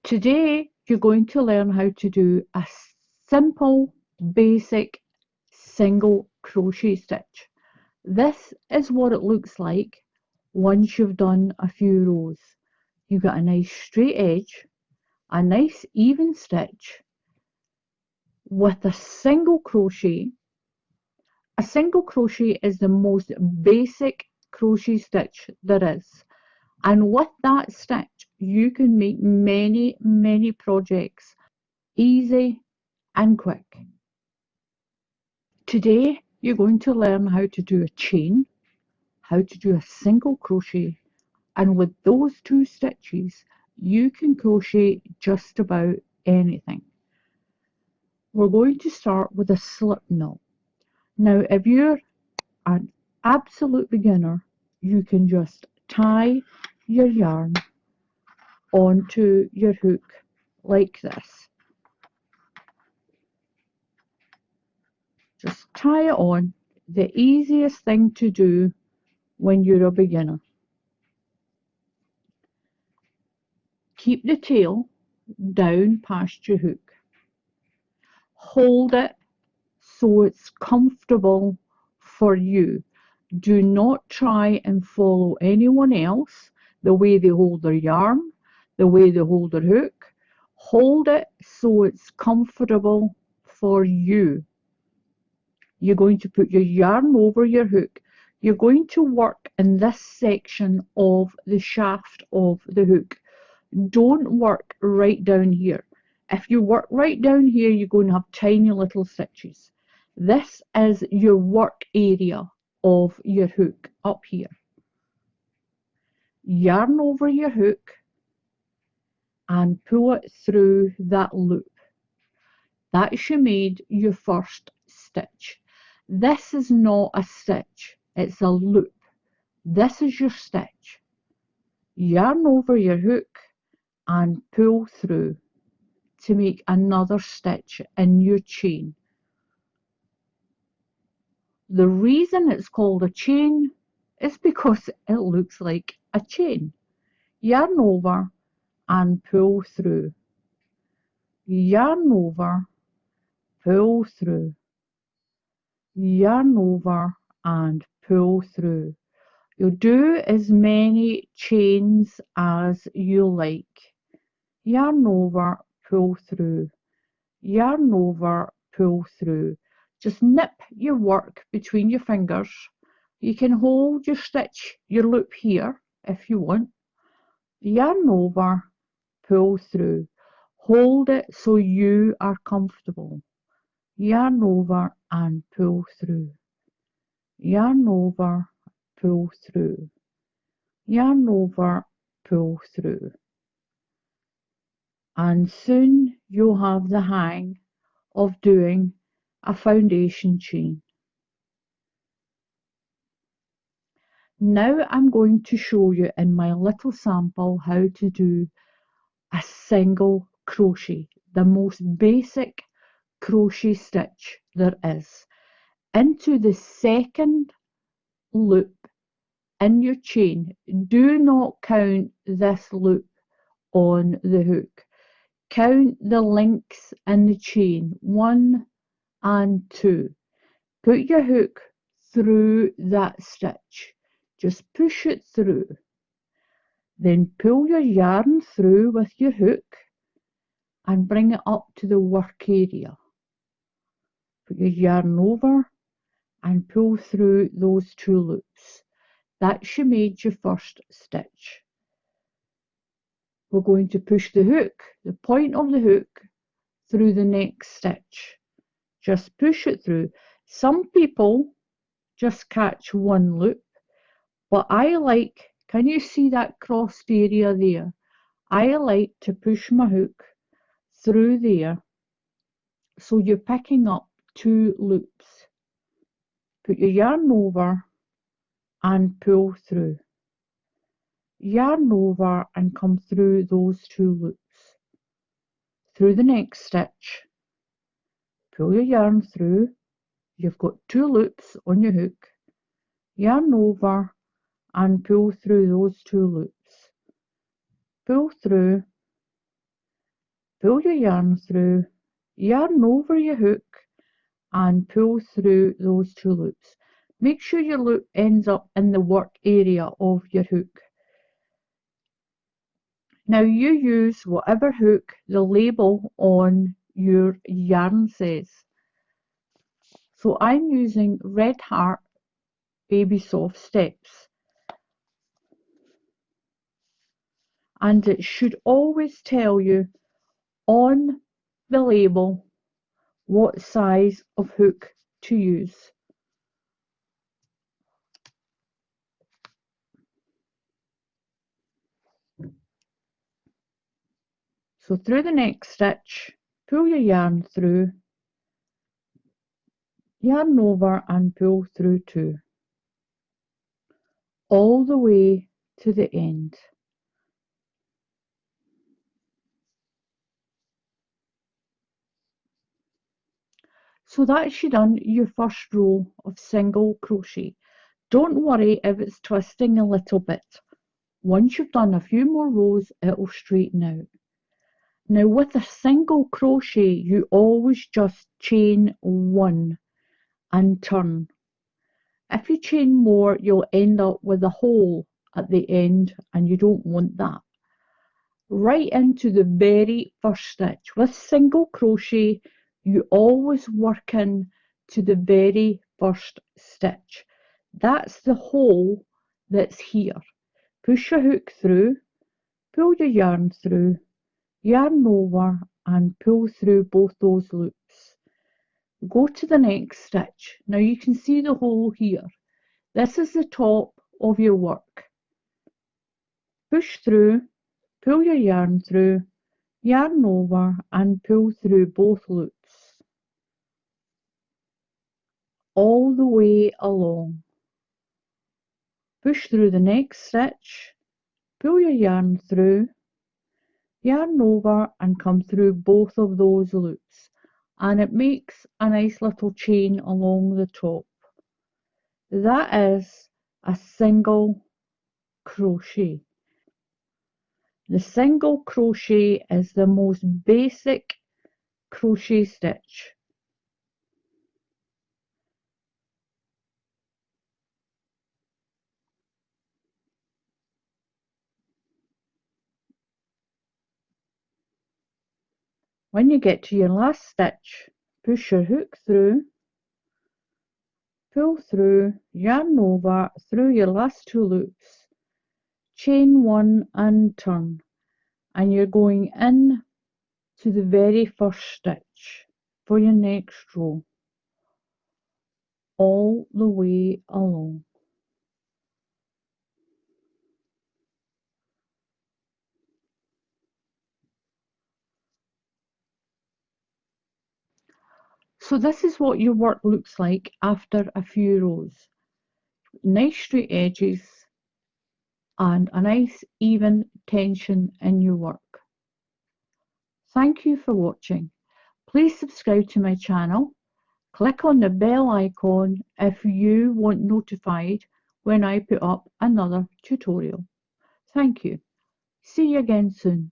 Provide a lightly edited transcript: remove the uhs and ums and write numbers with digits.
Today you're going to learn how to do a simple, basic single crochet stitch. This is what it looks like once you've done a few rows. You've got a nice straight edge, a nice even stitch with a single crochet. A single crochet is the most basic crochet stitch there is. And with that stitch, you can make many projects easy and quick. Today, you're going to learn how to do a chain, how to do a single crochet, and with those two stitches, you can crochet just about anything. We're going to start with a slip knot. Now, if you're an absolute beginner, you can just tie your yarn onto your hook like this. Just tie it on. The easiest thing to do when you're a beginner. Keep the tail down past your hook. Hold it so it's comfortable for you. Do not try and follow anyone else, the way they hold their yarn, the way they hold their hook. Hold it so it's comfortable for you. You're going to put your yarn over your hook. You're going to work in this section of the shaft of the hook. Don't work right down here. If you work right down here, you're going to have tiny little stitches. This is your work area of your hook up here. Yarn over your hook and pull it through that loop. That's made your first stitch. This is not a stitch, it's a loop. This is your stitch. Yarn over your hook and pull through to make another stitch in your chain. The reason it's called a chain is because it looks like a chain. Yarn over and pull through. Yarn over, pull through. Yarn over and pull through. You'll do as many chains as you like. Yarn over, pull through. Yarn over, pull through. Just nip your work between your fingers. You can hold your stitch, your loop here if you want. Yarn over, pull through. Hold it so you are comfortable. Yarn over and pull through. Yarn over, pull through. Yarn over, pull through. And soon you'll have the hang of doing a foundation chain. Now I'm going to show you in my little sample how to do a single crochet, the most basic crochet stitch there is. Into the second loop in your chain, do not count this loop on the hook. Count the links in the chain, 1 and 2. Put your hook through that stitch. Just push it through. Then pull your yarn through with your hook and bring it up to the work area. Put your yarn over and pull through those 2 loops. That's made your first stitch. We're going to push the hook, the point of the hook, through the next stitch. Just push it through. Some people just catch one loop, but I like, can you see that crossed area there? I like to push my hook through there so you're picking up 2 loops. Put your yarn over and pull through. Yarn over and come through those 2 loops. Through the next stitch, pull your yarn through. You've got 2 loops on your hook. Yarn over and pull through those 2 loops. Pull through, pull your yarn through, yarn over your hook and pull through those 2 loops. Make sure your loop ends up in the work area of your hook. Now you use whatever hook the label on your yarn says. So I'm using Red Heart Baby Soft Steps. And it should always tell you on the label what size of hook to use. So through the next stitch, pull your yarn through, yarn over and pull through 2, all the way to the end. So that's you done your first row of single crochet. Don't worry if it's twisting a little bit. Once you've done a few more rows, it'll straighten out. Now with a single crochet, you always just chain 1 and turn. If you chain more, you'll end up with a hole at the end and you don't want that. Right into the very first stitch. With single crochet, you always work in to the very first stitch. That's the hole that's here. Push your hook through, pull your yarn through, yarn over and pull through both those loops. Go to the next stitch. Now you can see the hole here. This is the top of your work. Push through, pull your yarn through, yarn over and pull through both loops all the way along. Push through the next stitch, pull your yarn through, yarn over and come through both of those loops, and it makes a nice little chain along the top. That is a single crochet. The single crochet is the most basic crochet stitch. When you get to your last stitch, push your hook through, pull through, yarn over through your last 2 loops, chain 1 and turn, and you're going in to the very first stitch for your next row all the way along. So this is what your work looks like after a few rows. Nice straight edges and a nice even tension in your work. Thank you for watching. Please subscribe to my channel. Click on the bell icon if you want notified when I put up another tutorial. Thank you. See you again soon.